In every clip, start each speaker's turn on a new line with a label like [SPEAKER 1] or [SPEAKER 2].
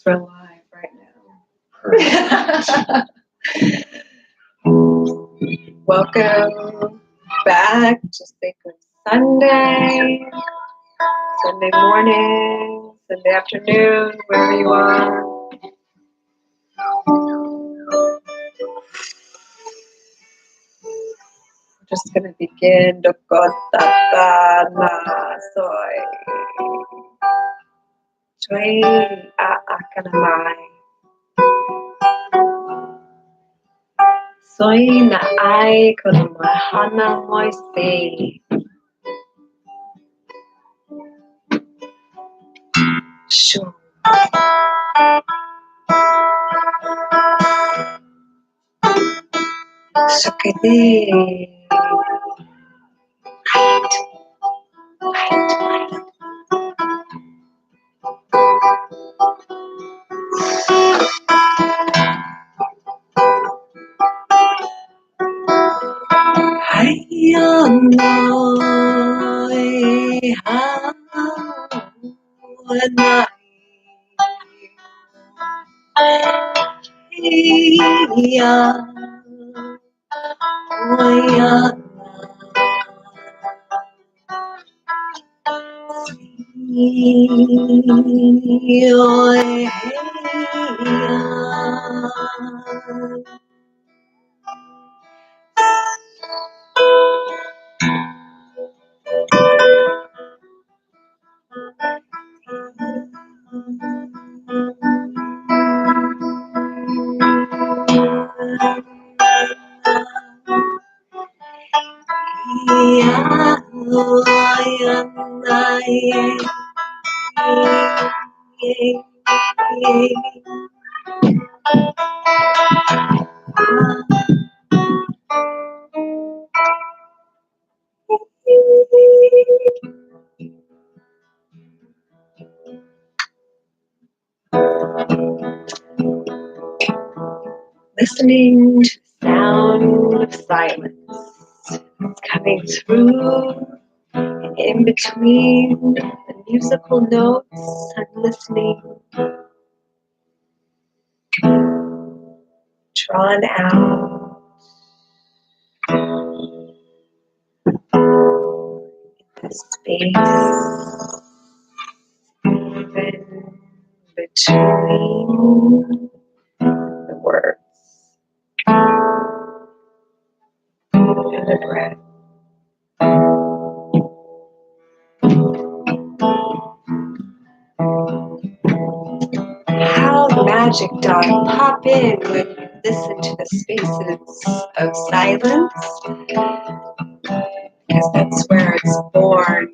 [SPEAKER 1] We're live right now. Welcome back to Sacred Sunday, Sunday morning, Sunday afternoon, wherever you are. We're just going to begin. Dokotata soy. Soy aakanamai. Soy na ai kono mahana moise. Sure. Sukade. Light. Listening to the sound of silence. It's coming through and in between the musical notes. I'm listening. Drawn out. The space even between the words and the breath. How magic does pop in when you listen to the spaces of silence, because that's where it's born.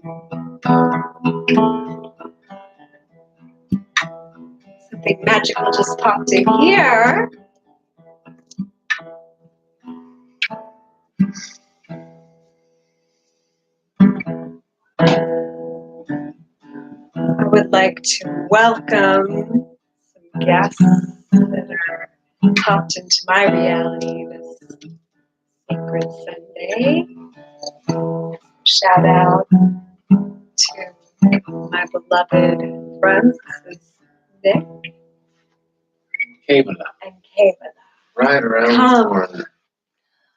[SPEAKER 1] Something magical just popped in here. I would like to welcome some guests that are popped into my reality this Sacred Sunday. Shout out to my beloved friends. This is Nick
[SPEAKER 2] Kayla.
[SPEAKER 1] and Kayla.
[SPEAKER 2] Right around the corner.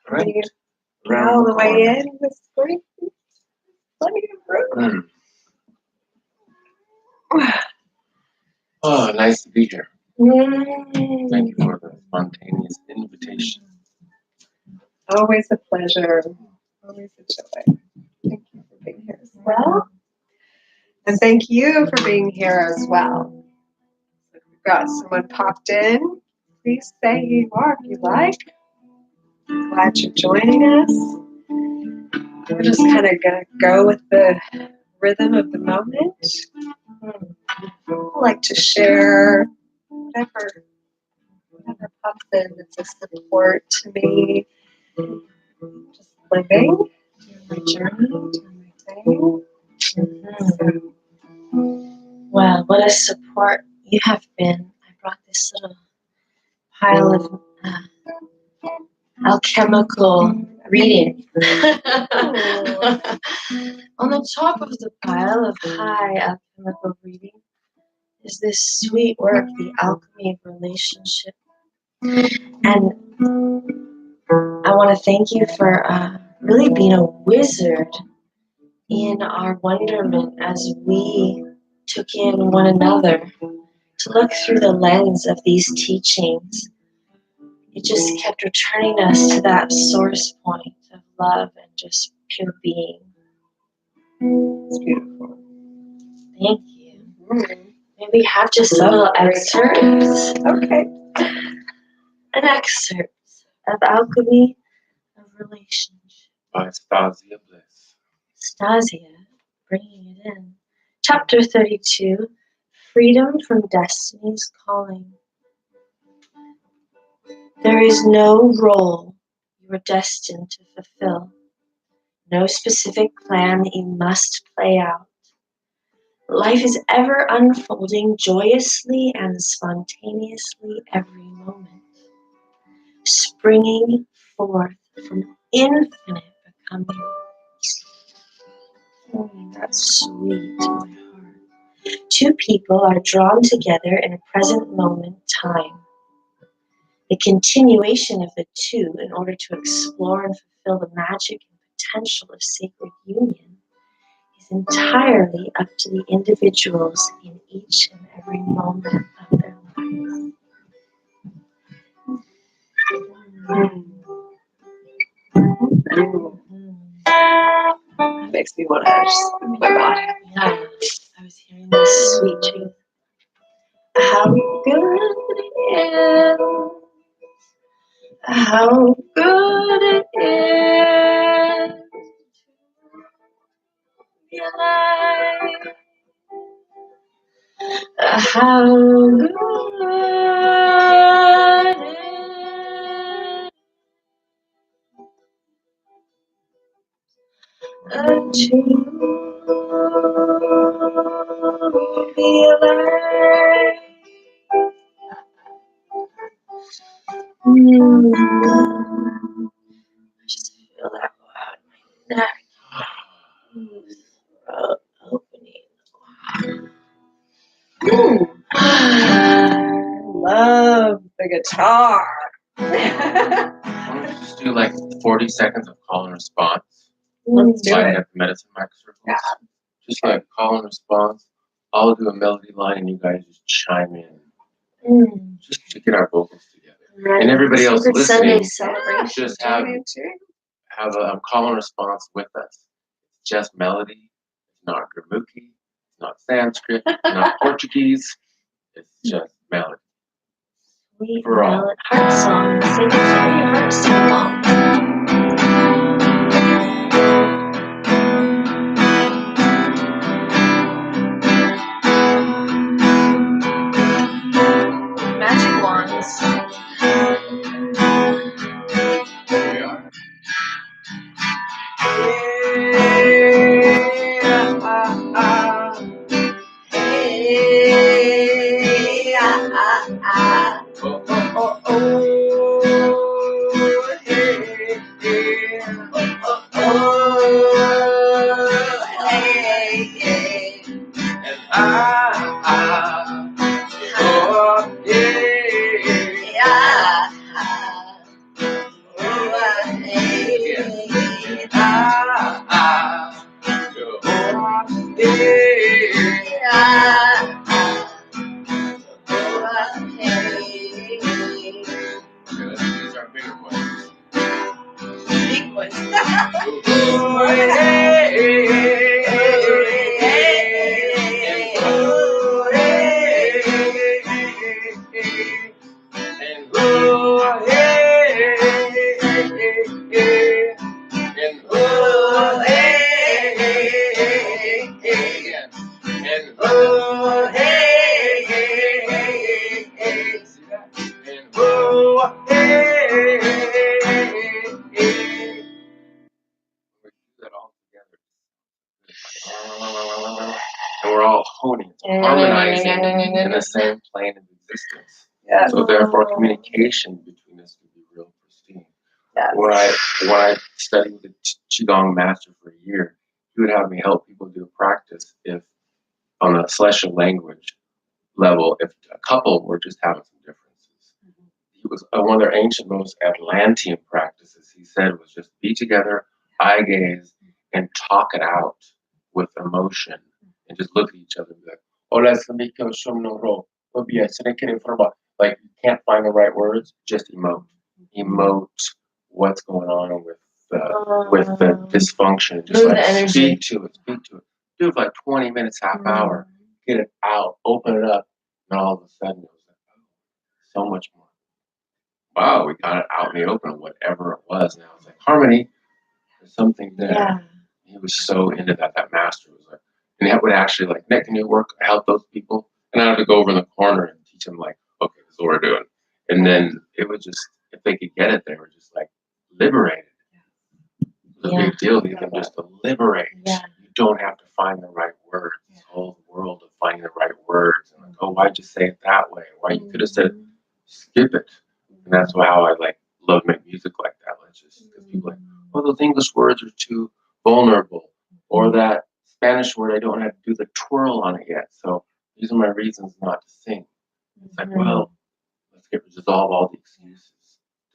[SPEAKER 2] Right
[SPEAKER 1] You get all the way in this great plenty of room.
[SPEAKER 2] Oh, nice to be here.
[SPEAKER 1] Mm.
[SPEAKER 2] Thank you for the spontaneous invitation.
[SPEAKER 1] Always a pleasure. Always a joy. Thank you for being here as well. And thank you for being here as well. We've got someone popped in. Please say who you are if you like. Glad you're joining us. We're just kind of going to go with the rhythm of the moment. I like to share whatever pops in. It's a support to me. Just living, doing my journey, doing my thing.
[SPEAKER 3] Wow, what a support you have been. I brought this little pile of alchemical reading. On the top of the pile of high alchemical reading is this sweet work, the alchemy of relationship. And I want to thank you for really being a wizard in our wonderment as we took in one another to look through the lens of these teachings. It just kept returning us to that source point of love and just pure being.
[SPEAKER 1] It's beautiful.
[SPEAKER 3] Thank you. Maybe we have just a little excerpts.
[SPEAKER 1] Okay.
[SPEAKER 3] An excerpt of Alchemy of Relationship.
[SPEAKER 2] By Stasia Bliss.
[SPEAKER 3] Stasia, bringing it in. Chapter 32, Freedom from Destiny's Calling. There is no role you are destined to fulfill, no specific plan that you must play out. Life is ever unfolding joyously and spontaneously every moment, springing forth from infinite becoming. That's sweet to my heart. Two people are drawn together in a present moment time. The continuation of the two in order to explore and fulfill the magic and potential of sacred union is entirely up to the individuals in each and every moment of their lives.
[SPEAKER 1] Makes me want to just move my body.
[SPEAKER 3] Yeah, I was hearing this sweet truth. How good it is. How good it is to be alive. How good it is to be alive. I just feel that go out in my neck. Throat opening.
[SPEAKER 1] Love the guitar.
[SPEAKER 2] Why don't you just do like 40 seconds of call and response?
[SPEAKER 1] Let's do
[SPEAKER 2] Like
[SPEAKER 1] it.
[SPEAKER 2] at the medicine mic circles.
[SPEAKER 1] Yeah.
[SPEAKER 2] Just like call and response. I'll do a melody line and you guys just chime in. Just to get our vocals together.
[SPEAKER 3] Right.
[SPEAKER 2] And everybody else
[SPEAKER 3] Secret
[SPEAKER 2] listening,
[SPEAKER 3] Sunday celebration.
[SPEAKER 2] just have a call and response with us. It's just melody. It's not Gurmukhi. It's not Sanskrit. It's not Portuguese. It's just melody.
[SPEAKER 3] Sweet
[SPEAKER 2] For all.
[SPEAKER 3] melody, heart song. Sing it to me, heart song. Magic wands.
[SPEAKER 2] Here we are. And we're all honing, harmonizing in the same plane of existence.
[SPEAKER 1] Yeah.
[SPEAKER 2] So therefore, communication between us can be real pristine.
[SPEAKER 1] Yeah.
[SPEAKER 2] When I studied with a Qigong master for a year, he would have me help people do a practice if on a celestial language, level if a couple were just having some differences. He was one of their ancient, most Atlantean practices. He said was just be together, eye gaze, and talk it out with emotion, and just look at each other and be like, "Hola, like you can't find the right words, just emote what's going on with the dysfunction. Just
[SPEAKER 3] Move
[SPEAKER 2] like
[SPEAKER 3] the energy.
[SPEAKER 2] speak to it. Do it for like 20 minutes, half hour. Get it out, open it up, and all of a sudden it was like, oh, so much more. Wow, we got it out in the open, whatever it was. And I was like, harmony, there's something there.
[SPEAKER 3] Yeah.
[SPEAKER 2] He was so into that. That master was like, and that would actually like, Nick, can you help those people? And I had to go over in the corner and teach them like, okay, this is what we're doing. And then it was just, if they could get it, they were just like liberated. It was a big deal to get them just to liberate.
[SPEAKER 3] Yeah.
[SPEAKER 2] You don't have to find the right words. This whole world of finding the right words. And like, oh, why'd you say it that way? Why you could have said, skip it. And that's how I like love make music like that. Like just because people are like, oh, those English words are too vulnerable, or that Spanish word I don't have to do the twirl on it yet. So these are my reasons not to sing. It's like, well, let's dissolve all the excuses,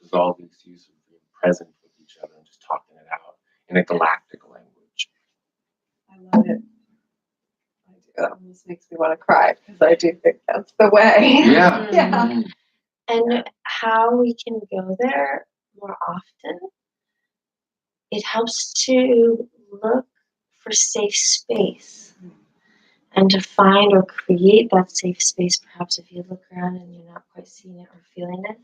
[SPEAKER 2] dissolve the excuses of being present with each other and just talking it out in a galactic language.
[SPEAKER 1] I love it. I do. It almost makes me want to cry because I do think that's the way.
[SPEAKER 2] Yeah.
[SPEAKER 1] Yeah.
[SPEAKER 3] And how we can go there more often, it helps to look for safe space and to find or create that safe space. Perhaps if you look around and you're not quite seeing it or feeling it.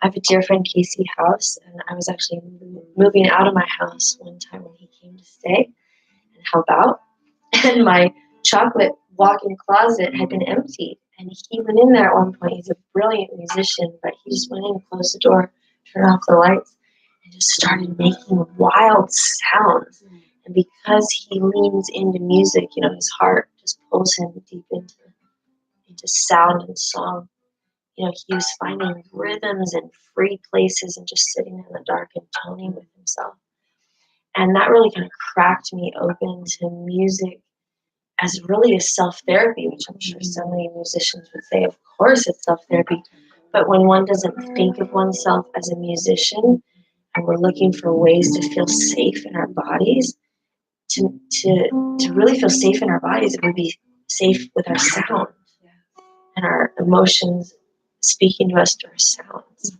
[SPEAKER 3] I have a dear friend, Casey House, and I was actually moving out of my house one time when he came to stay and help out. And my chocolate walk-in closet had been emptied. And he went in there at one point. He's a brilliant musician, but he just went in, closed the door, turned off the lights, and just started making wild sounds. And because he leans into music, his heart just pulls him deep into sound and song. He was finding rhythms and free places and just sitting in the dark and toning with himself. And that really kind of cracked me open to music as really a self-therapy, which I'm sure so many musicians would say, of course it's self-therapy. But when one doesn't think of oneself as a musician and we're looking for ways to feel safe in our bodies, to really feel safe in our bodies, it would be safe with our sound and our emotions speaking to us through our sounds.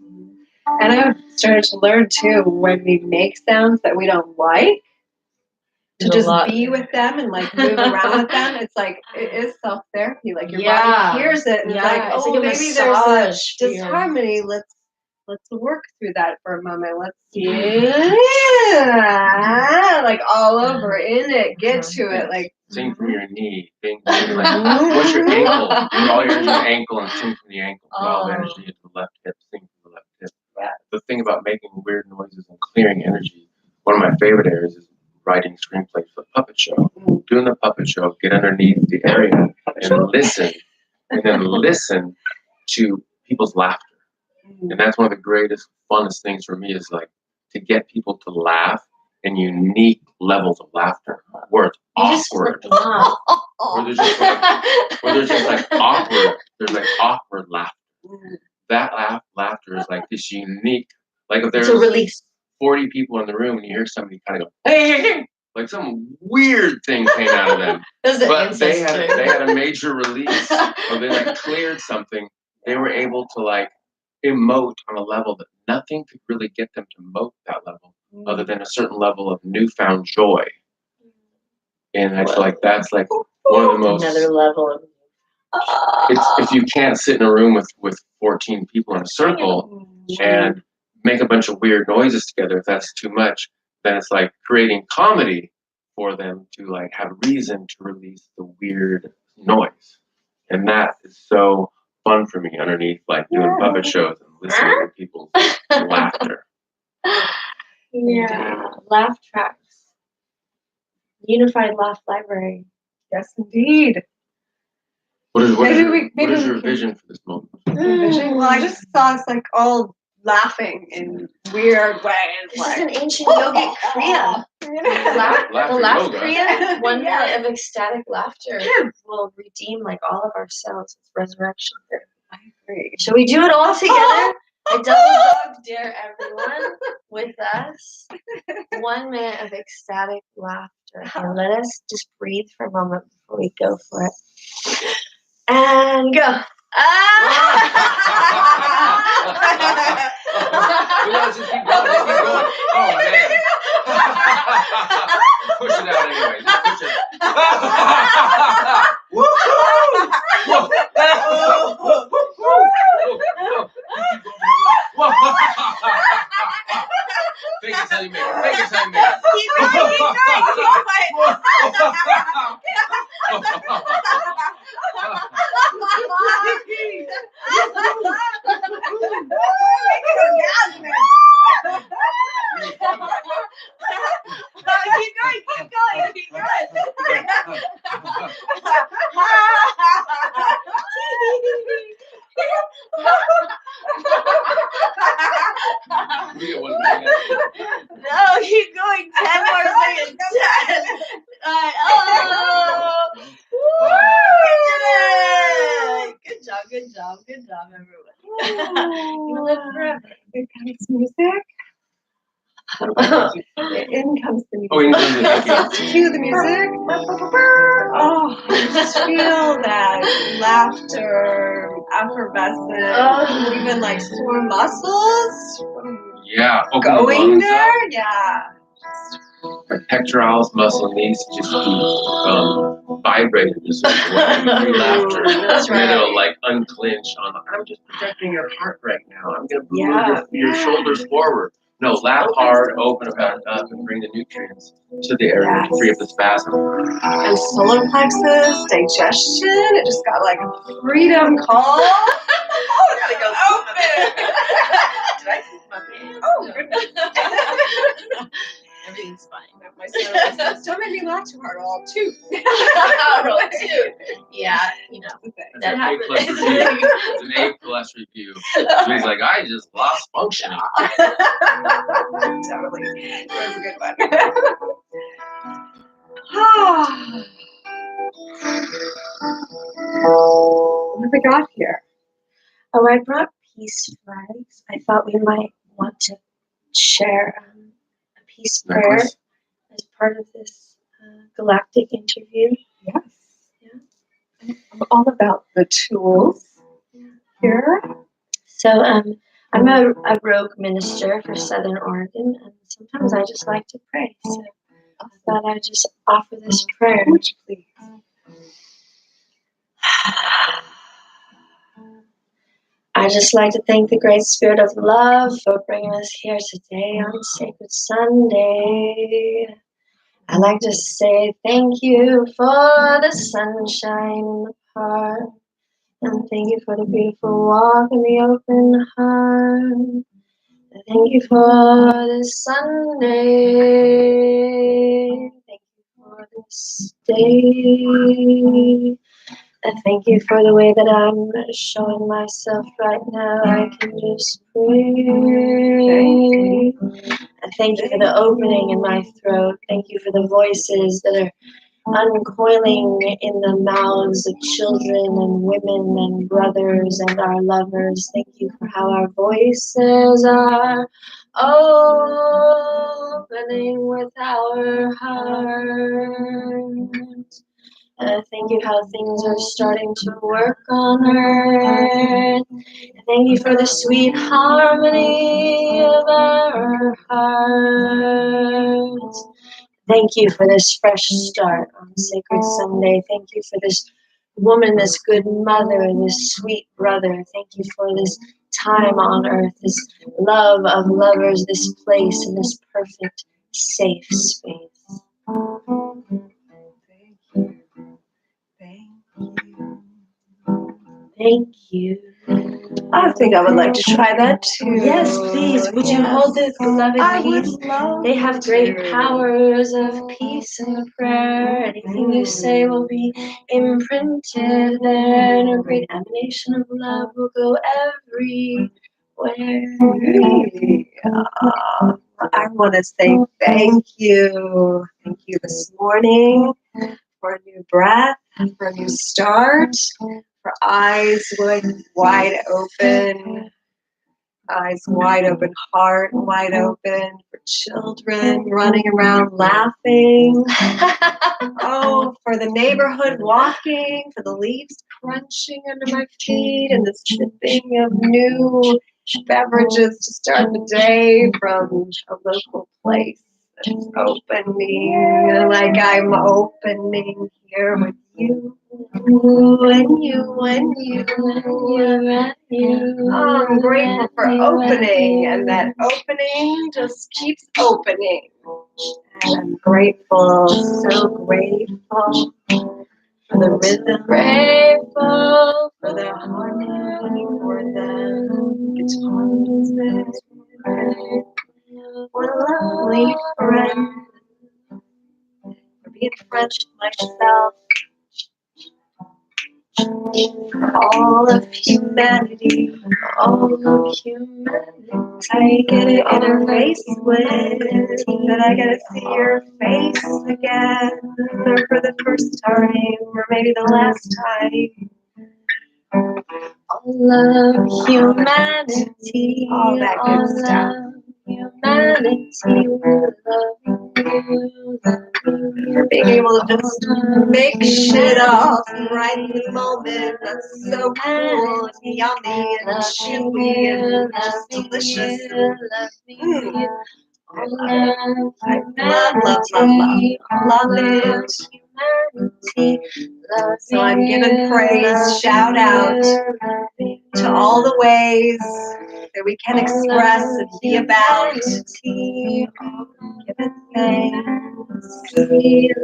[SPEAKER 1] And I've started to learn too, when we make sounds that we don't like, to just be with them and like move around with them. It's like, it is self-therapy. Like your body hears it and it's like, oh,
[SPEAKER 3] like
[SPEAKER 1] maybe there's a disharmony. Let's work through that for a moment. Let's like all over in it, get to it. Like
[SPEAKER 2] sing from your knee. Think like, what's your ankle? Put all your energy in your ankle and sing from the ankle. Put all the energy into the left hip. Sing from the left hip.
[SPEAKER 1] Yeah.
[SPEAKER 2] The thing about making weird noises and clearing energy, one of my favorite areas is writing screenplays for the puppet show. Doing the puppet show, get underneath the area and listen, and then listen to people's laughter. And that's one of the greatest, funnest things for me is like to get people to laugh in unique levels of laughter where it's awkward. Where there's just like awkward. There's like awkward laughter. That laughter is like this unique. Like if there's 40 people in the room and you hear somebody kind of go, hey, like some weird thing came out of them. But they had a major release, or they like cleared something. They were able to like emote on a level that nothing could really get them to emote that level, other than a certain level of newfound joy. And I feel like that's like one of the most
[SPEAKER 3] another level of
[SPEAKER 2] it's if you can't sit in a room with 14 people in a circle and make a bunch of weird noises together, if that's too much, then it's like creating comedy for them to like have reason to release the weird noise. And that is so fun for me underneath like doing puppet shows and listening to people's laughter.
[SPEAKER 3] Yeah, laugh tracks. Unified Laugh Library.
[SPEAKER 1] yes, indeed.
[SPEAKER 2] What is your vision for this moment?
[SPEAKER 1] Vision? Well, I just saw us like all laughing in weird ways.
[SPEAKER 3] This is an ancient yogic kriya.
[SPEAKER 2] Laughter
[SPEAKER 3] The laugh
[SPEAKER 2] yoga.
[SPEAKER 3] kriya, 1
[SPEAKER 1] Yeah.
[SPEAKER 3] minute of ecstatic laughter will redeem like all of our cells. It's resurrection therapy.
[SPEAKER 1] I agree.
[SPEAKER 3] Shall we do it all together? I double dog dare everyone with us. 1 minute of ecstatic laughter. And let us just breathe for a moment before we go for it. And go.
[SPEAKER 2] We gotta just keep going, just keep going. Oh man. Push it out anyway. Just push it. Fake it till you make it. Fake it till you make it.
[SPEAKER 1] Keep going,
[SPEAKER 2] We get 1 minute.
[SPEAKER 3] No, keep going. 10 more seconds. 10. Oh. Woo! Good job, everyone. You live forever.
[SPEAKER 1] Here comes music. In comes the music.
[SPEAKER 2] Oh, in comes the music.
[SPEAKER 1] Cue the music. Oh, I just feel that laughter, effervescent, even like sore muscles.
[SPEAKER 2] Yeah. Open the
[SPEAKER 1] Going
[SPEAKER 2] lungs
[SPEAKER 1] there,
[SPEAKER 2] up.
[SPEAKER 1] yeah.
[SPEAKER 2] My pectoralis muscle needs to just be vibrated in a certain way through laughter.
[SPEAKER 3] That's
[SPEAKER 2] And then
[SPEAKER 3] right.
[SPEAKER 2] it'll like unclench on the, I'm just protecting your heart right now. I'm gonna move
[SPEAKER 3] Yeah.
[SPEAKER 2] your shoulders forward. No, laugh hard, open it back up, and bring the nutrients to the area to free up the spasm.
[SPEAKER 1] And solar plexus, digestion, it just got like a freedom call. Oh,
[SPEAKER 3] Gotta go
[SPEAKER 1] open.
[SPEAKER 3] Did I keep my pants?
[SPEAKER 1] Oh, goodness.
[SPEAKER 3] Everything's fine.
[SPEAKER 1] My son says, don't make me laugh too hard, I'll toot.
[SPEAKER 3] Roll 2. Yeah, you know.
[SPEAKER 2] It's
[SPEAKER 3] That
[SPEAKER 2] an A
[SPEAKER 3] happens.
[SPEAKER 2] plus review. It's an A plus review. So he's like, I just lost functioning.
[SPEAKER 1] Totally. That was a good one. What have we got here?
[SPEAKER 3] Oh, I brought peace flags. I thought we might want to share a peace prayer
[SPEAKER 2] Necklace.
[SPEAKER 3] as part of this galactic interview.
[SPEAKER 1] Yes.
[SPEAKER 3] Yeah.
[SPEAKER 1] I'm all about the tools here.
[SPEAKER 3] So I'm a rogue minister for Southern Oregon, and sometimes I just like to pray. So I thought I'd just offer this prayer.
[SPEAKER 1] Would you please?
[SPEAKER 3] I just like to thank the Great Spirit of Love for bringing us here today on Sacred Sunday. I like to say thank you for the sunshine in the park, and thank you for the beautiful walk in the open heart. Thank you for this Sunday. Thank you for this day. I thank you for the way that I'm showing myself right now. I can just breathe. I thank you for the opening in my throat. Thank you for the voices that are uncoiling in the mouths of children and women and brothers and our lovers. Thank you for how our voices are opening with our hearts. Thank you how things are starting to work on earth. Thank you for the sweet harmony of our hearts. Thank you for this fresh start on Sacred Sunday. Thank you for this woman, this good mother, this sweet brother. Thank you for this time on earth, this love of lovers, this place, and this perfect, safe space. Thank you.
[SPEAKER 1] I think I would like to try that too.
[SPEAKER 3] Yes, please. Would you hold the beloved
[SPEAKER 1] I would
[SPEAKER 3] peace?
[SPEAKER 1] love
[SPEAKER 3] They have great
[SPEAKER 1] to.
[SPEAKER 3] powers of peace and prayer. Anything you say will be imprinted there, and a great emanation of love will go everywhere.
[SPEAKER 1] I want to say thank you. Thank you this morning for a new breath, for a new start, for eyes wide open, heart wide open, for children running around laughing. Oh, for the neighborhood walking, for the leaves crunching under my feet, and the sipping of new beverages to start the day from a local place that's opening, like I'm opening here with you. And you. Oh, I'm grateful for opening, and that opening just keeps opening. And I'm grateful, so grateful for the rhythm, grateful for the harmony, for the guitar music, for a lovely friend, for being friends with myself, all of humanity, I get to interface with, that I get to see your face again, or for the first time, or maybe the last time. All of humanity, all that good stuff. Humanity, for being able to just make shit up right in the moment. That's so cool and yummy and chewy and just delicious. I love it. So I'm giving praise, shout out to all the ways that we can express and be about. Give it thanks. Loving you.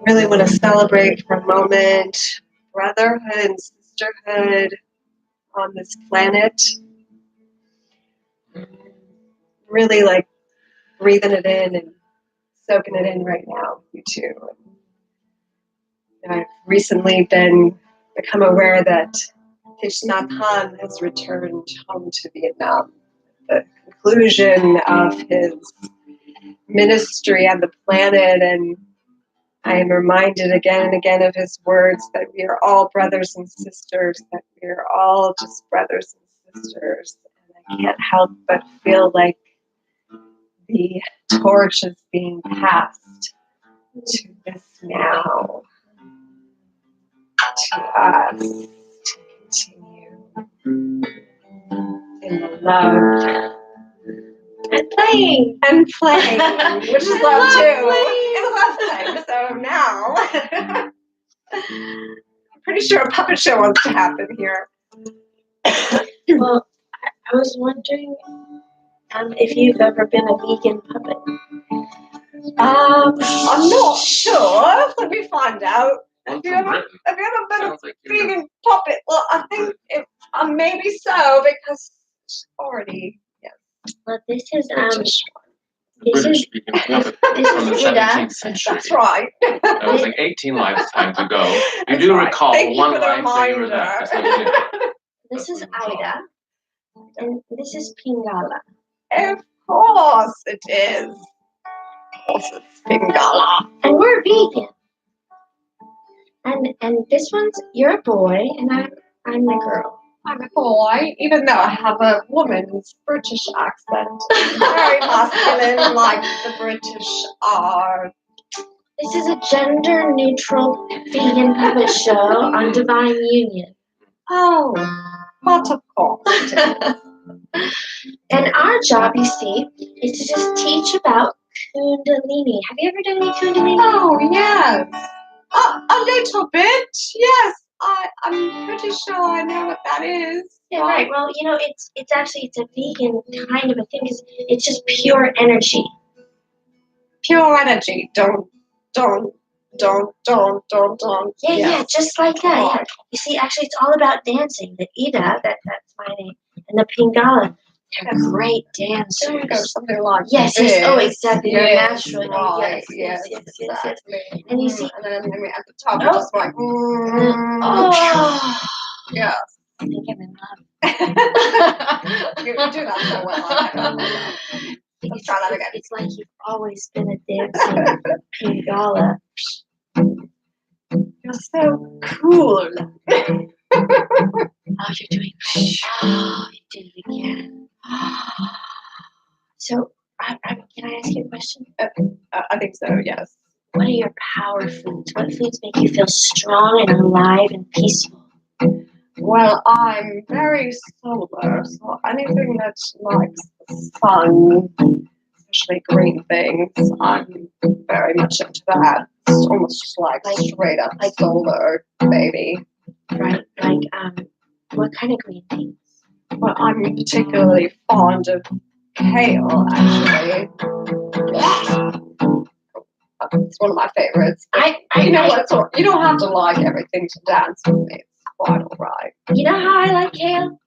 [SPEAKER 1] Really want to celebrate for a moment brotherhood and sisterhood on this planet. Really like breathing it in and soaking it in right now, you too. I've recently become aware that Thich Nhat Hanh has returned home to Vietnam. The conclusion of his ministry on the planet, and I am reminded again and again of his words that we are all brothers and sisters, that we are all just brothers and sisters. And I can't help but feel like the torch is being passed to this now, to us, to continue in the love. And playing, which is love too. And love playing. So now, I'm pretty sure a puppet show wants to happen here.
[SPEAKER 3] Well, I was wondering if you've ever been a vegan puppet.
[SPEAKER 1] I'm not sure. Let me find out. Have you ever been a vegan puppet? Well, I think maybe so, because it's already, yes.
[SPEAKER 3] Well, this is
[SPEAKER 2] British vegan puppet from the 17th century.
[SPEAKER 1] That's right.
[SPEAKER 2] That was like 18 lifetimes ago. You do recall one life that you were that.
[SPEAKER 3] This is Ida, and this is Pingala.
[SPEAKER 1] Of course it is. Of course it's Pingala.
[SPEAKER 3] And we're vegan. And this one's, you're a boy, and I'm the girl.
[SPEAKER 1] I'm a boy, even though I have a woman's British accent. Very masculine, like the British are.
[SPEAKER 3] This is a gender-neutral vegan puppet show on Divine Union.
[SPEAKER 1] Oh, but of course.
[SPEAKER 3] And our job, you see, is to just teach about Kundalini. Have you ever done any Kundalini?
[SPEAKER 1] Oh, yes. A little bit, yes. I'm pretty sure I know what that is.
[SPEAKER 3] Yeah, right. Well, it's actually a vegan kind of a thing. It's just pure energy.
[SPEAKER 1] Pure energy. Don't.
[SPEAKER 3] Yeah, just like that. Yeah. You see, actually, it's all about dancing. The Ida, that's my name, and the Pingala, they're great dancers.
[SPEAKER 1] There we go, something like
[SPEAKER 3] Yes.
[SPEAKER 1] this.
[SPEAKER 3] Oh, exactly. They're
[SPEAKER 1] Yes,
[SPEAKER 3] natural.
[SPEAKER 1] right.
[SPEAKER 3] Yes.
[SPEAKER 1] Exactly.
[SPEAKER 3] And you see,
[SPEAKER 1] and then at the top, it's just like,
[SPEAKER 3] oh,
[SPEAKER 1] yeah.
[SPEAKER 3] I think I'm in love.
[SPEAKER 1] You do that so well. Let's try that again.
[SPEAKER 3] It's like you've always been a dancing Pingala.
[SPEAKER 1] You're so cool.
[SPEAKER 3] Oh, you're doing great. Oh, you did it again. So, can I ask you a question?
[SPEAKER 1] I think so, yes.
[SPEAKER 3] What are your power foods? What foods make you feel strong and alive and peaceful?
[SPEAKER 1] Well, I'm very solar, so anything that likes the sun, especially green things, I'm very much into that. It's almost like straight up like solar, baby.
[SPEAKER 3] Right, what kind of green things?
[SPEAKER 1] Well, I'm particularly fond of kale, actually. It's one of my favorites. You don't have to like everything to dance with me. It's quite alright.
[SPEAKER 3] You know how I like kale?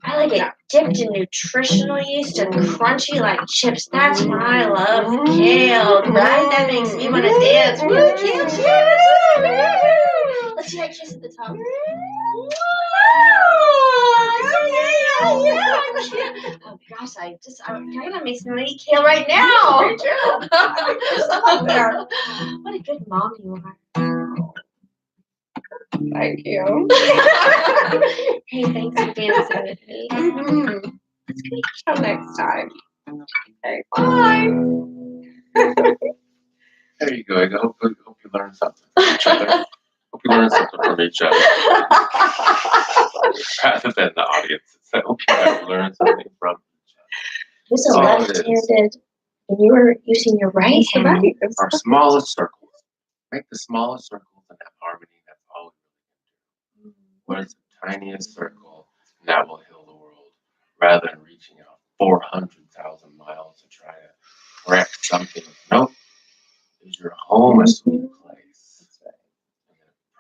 [SPEAKER 3] I like it dipped in nutritional yeast and crunchy like chips. That's why I love kale, right? That makes me want to dance. Kale, let's see that kiss at the top. Oh gosh, kind of makes me want to eat kale right now.
[SPEAKER 1] Me too.
[SPEAKER 3] What a good mom you are.
[SPEAKER 1] Thank you.
[SPEAKER 3] Hey, thanks for dancing with me. That's great.
[SPEAKER 1] Till next time. Okay, bye.
[SPEAKER 2] There you go. I hope you learned something from each other. Hope you learned something from each other. Rather than the audience. I hope you guys learned something from each other.
[SPEAKER 3] Who's a
[SPEAKER 2] Oh, it
[SPEAKER 3] left-handed, and you were using your right hand.
[SPEAKER 2] Our smallest circles. Make the smallest circles and have harmony. That's all we really can do. What is the tiniest circle? And that will heal the world. Rather than reaching out 400,000 miles to try to correct something. Nope. Is your home a sweet place?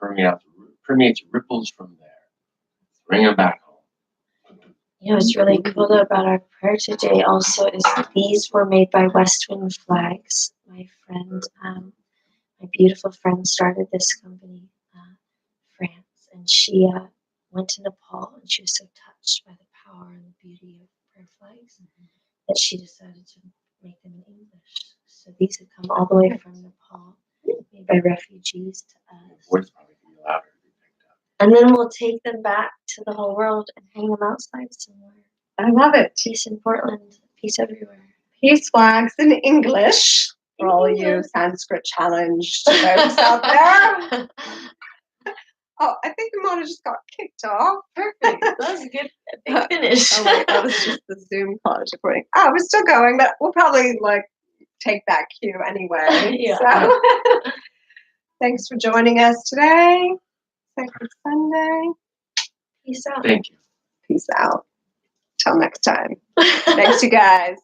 [SPEAKER 2] And then it permeates ripples from there. Bring them back home.
[SPEAKER 3] What's really cool though about our prayer today also is these were made by Westwind Flags. My friend, my beautiful friend started this company, France, and she went to Nepal and she was so touched by the power and the beauty of prayer flags that she decided to make them in English. So these have come all the way from Nepal, made by refugees to us.
[SPEAKER 2] Voice probably can be louder to be picked up.
[SPEAKER 3] And then we'll take them back to the whole world and hang them outside somewhere.
[SPEAKER 1] I love it.
[SPEAKER 3] Peace in Portland, peace everywhere.
[SPEAKER 1] Peace flags in English for all you Sanskrit challenged folks out there. Oh, I think the monitor just got kicked off.
[SPEAKER 3] Perfect. That was a good big finish.
[SPEAKER 1] Oh wait, that was just the Zoom college recording. Oh, we're still going, but we'll probably take that cue anyway.
[SPEAKER 3] Yeah.
[SPEAKER 1] So thanks for joining us today. Sacred Sunday.
[SPEAKER 3] Peace out.
[SPEAKER 2] Thank you.
[SPEAKER 1] Peace out. Till next time. Thanks, you guys.